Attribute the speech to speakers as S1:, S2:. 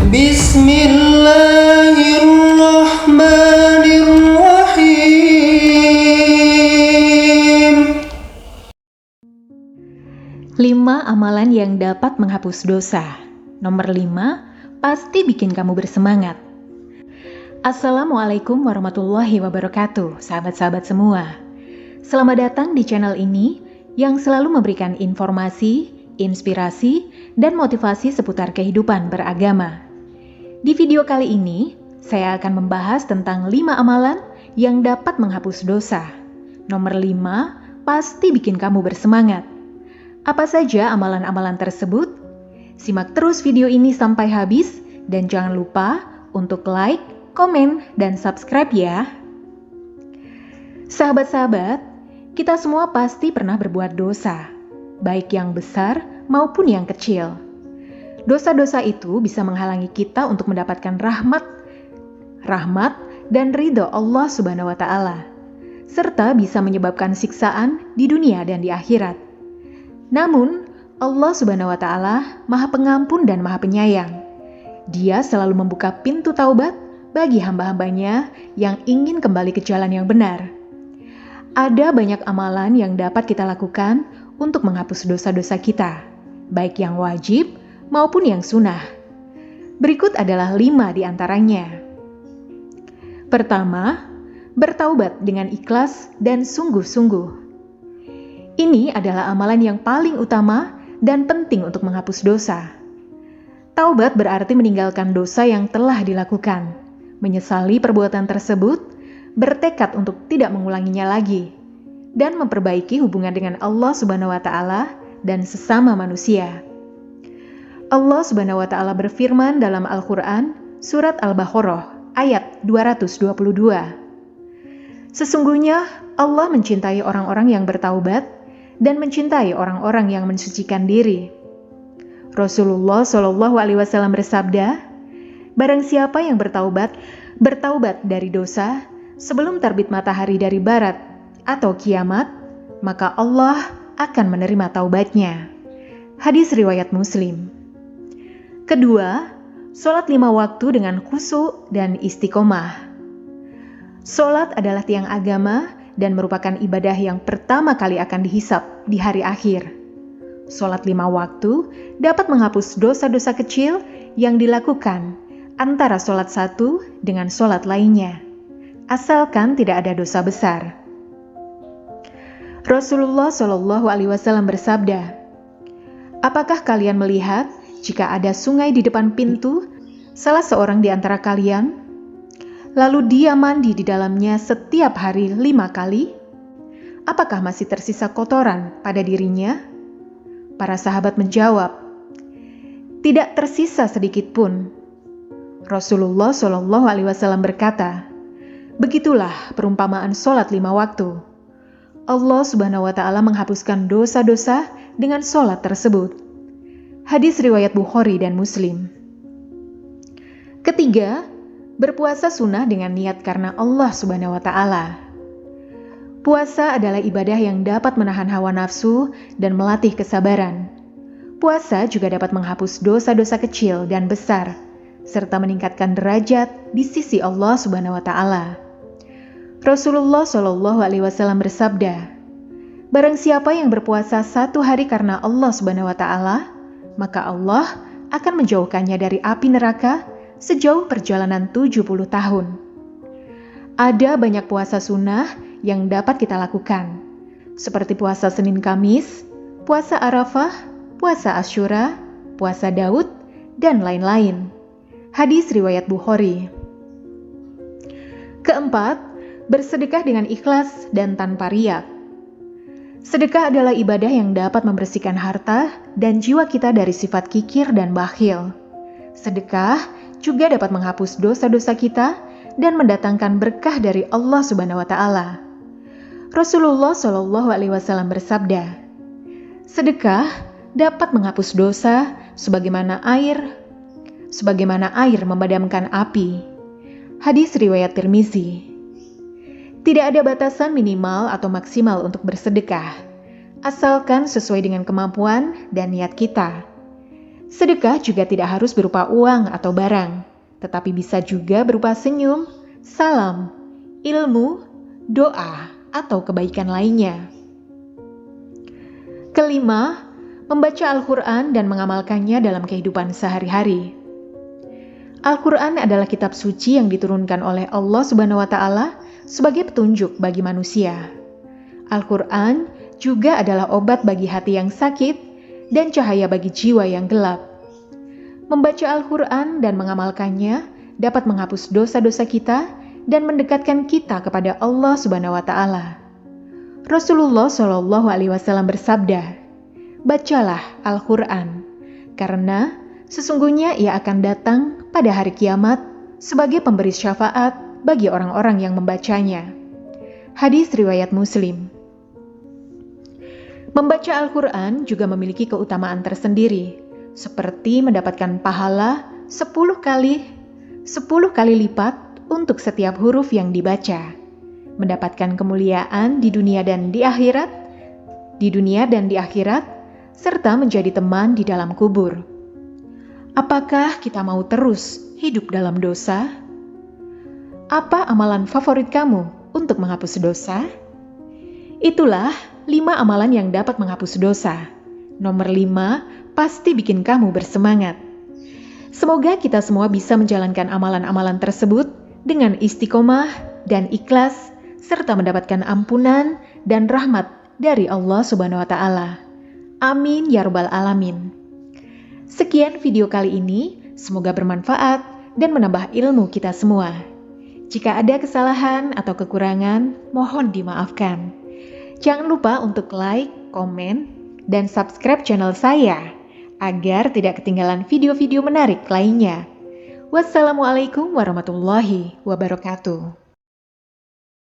S1: Bismillahirrahmanirrahim.
S2: 5 amalan yang dapat menghapus dosa. Nomor 5, pasti bikin kamu bersemangat. Assalamualaikum warahmatullahi wabarakatuh, sahabat-sahabat semua. Selamat datang di channel ini yang selalu memberikan informasi, inspirasi, dan motivasi seputar kehidupan beragama. Di video kali ini, saya akan membahas tentang 5 amalan yang dapat menghapus dosa. Nomor 5, pasti bikin kamu bersemangat. Apa saja amalan-amalan tersebut? Simak terus video ini sampai habis dan jangan lupa untuk like, komen, dan subscribe ya. Sahabat-sahabat, kita semua pasti pernah berbuat dosa, baik yang besar maupun yang kecil. Dosa-dosa itu bisa menghalangi kita untuk mendapatkan rahmat dan ridho Allah Subhanahu wa Ta'ala, serta bisa menyebabkan siksaan di dunia dan di akhirat. Namun, Allah Subhanahu wa Ta'ala Maha Pengampun dan Maha Penyayang. Dia selalu membuka pintu taubat bagi hamba-hambanya yang ingin kembali ke jalan yang benar. Ada banyak amalan yang dapat kita lakukan untuk menghapus dosa-dosa kita, baik yang wajib maupun yang sunnah. Berikut adalah 5 di antaranya. Pertama, bertaubat dengan ikhlas dan sungguh-sungguh. Ini adalah amalan yang paling utama dan penting untuk menghapus dosa. Taubat berarti meninggalkan dosa yang telah dilakukan, menyesali perbuatan tersebut, bertekad untuk tidak mengulanginya lagi, dan memperbaiki hubungan dengan Allah Subhanahu wa Ta'ala dan sesama manusia. Allah Subhanahu wa Ta'ala berfirman dalam Al-Quran, Surat Al-Baqarah, ayat 222. Sesungguhnya Allah mencintai orang-orang yang bertaubat dan mencintai orang-orang yang mensucikan diri. Rasulullah Shallallahu Alaihi Wasallam bersabda, barang siapa yang bertaubat dari dosa sebelum terbit matahari dari barat atau kiamat, maka Allah akan menerima taubatnya. Hadis riwayat Muslim. Kedua, sholat 5 waktu dengan khusyuk dan istiqomah. Sholat adalah tiang agama dan merupakan ibadah yang pertama kali akan dihisab di hari akhir. Sholat 5 waktu dapat menghapus dosa-dosa kecil yang dilakukan antara sholat satu dengan sholat lainnya, asalkan tidak ada dosa besar. Rasulullah Shallallahu Alaihi Wasallam bersabda, apakah kalian melihat jika ada sungai di depan pintu salah seorang di antara kalian, lalu dia mandi di dalamnya setiap hari 5 kali? Apakah masih tersisa kotoran pada dirinya? Para sahabat menjawab, tidak tersisa sedikit pun. Rasulullah Shallallahu Alaihi Wasallam berkata, begitulah perumpamaan sholat 5 waktu. Allah Subhanahu wa Ta'ala menghapuskan dosa-dosa dengan sholat tersebut. Hadis riwayat Bukhari dan Muslim. Ketiga, berpuasa sunnah dengan niat karena Allah Subhanahu wa Ta'ala. Puasa adalah ibadah yang dapat menahan hawa nafsu dan melatih kesabaran. Puasa juga dapat menghapus dosa-dosa kecil dan besar, serta meningkatkan derajat di sisi Allah Subhanahu wa Ta'ala. Rasulullah Shallallahu Alaihi Wasallam bersabda, barang siapa yang berpuasa 1 hari karena Allah Subhanahu wa Ta'ala, maka Allah akan menjauhkannya dari api neraka sejauh perjalanan 70 tahun. Ada banyak puasa sunnah yang dapat kita lakukan, seperti puasa Senin Kamis, puasa Arafah, puasa Asyura, puasa Daud, dan lain-lain. Hadis riwayat Bukhari. Keempat, bersedekah dengan ikhlas dan tanpa riak. Sedekah adalah ibadah yang dapat membersihkan harta dan jiwa kita dari sifat kikir dan bakhil. Sedekah juga dapat menghapus dosa-dosa kita dan mendatangkan berkah dari Allah Subhanahu wa Ta'ala. Rasulullah Shallallahu Alaihi Wasallam bersabda, sedekah dapat menghapus dosa sebagaimana air memadamkan api. Hadis riwayat Tirmizi. Tidak ada batasan minimal atau maksimal untuk bersedekah, asalkan sesuai dengan kemampuan dan niat kita. Sedekah juga tidak harus berupa uang atau barang, tetapi bisa juga berupa senyum, salam, ilmu, doa, atau kebaikan lainnya. Kelima, membaca Al-Quran dan mengamalkannya dalam kehidupan sehari-hari. Al-Quran adalah kitab suci yang diturunkan oleh Allah Subhanahu wa Ta'ala sebagai petunjuk bagi manusia. Al-Quran juga adalah obat bagi hati yang sakit dan cahaya bagi jiwa yang gelap. Membaca Al-Quran dan mengamalkannya dapat menghapus dosa-dosa kita dan mendekatkan kita kepada Allah Subhanahu wa Ta'ala. Rasulullah Shallallahu Alaihi Wasallam bersabda, "Bacalah Al-Quran, karena sesungguhnya ia akan datang pada hari kiamat sebagai pemberi syafaat bagi orang-orang yang membacanya." Hadis riwayat Muslim. Membaca Al-Quran juga memiliki keutamaan tersendiri, seperti mendapatkan pahala 10 kali lipat untuk setiap huruf yang dibaca, mendapatkan kemuliaan di dunia dan di akhirat, serta menjadi teman di dalam kubur. Apakah kita mau terus hidup dalam dosa? Apa amalan favorit kamu untuk menghapus dosa? Itulah 5 amalan yang dapat menghapus dosa. Nomor 5 pasti bikin kamu bersemangat. Semoga kita semua bisa menjalankan amalan-amalan tersebut dengan istiqomah dan ikhlas, serta mendapatkan ampunan dan rahmat dari Allah Subhanahu wa Ta'ala. Amin ya rabbal alamin. Sekian video kali ini, semoga bermanfaat dan menambah ilmu kita semua. Jika ada kesalahan atau kekurangan, mohon dimaafkan. Jangan lupa untuk like, komen, dan subscribe channel saya agar tidak ketinggalan video-video menarik lainnya. Wassalamualaikum warahmatullahi wabarakatuh.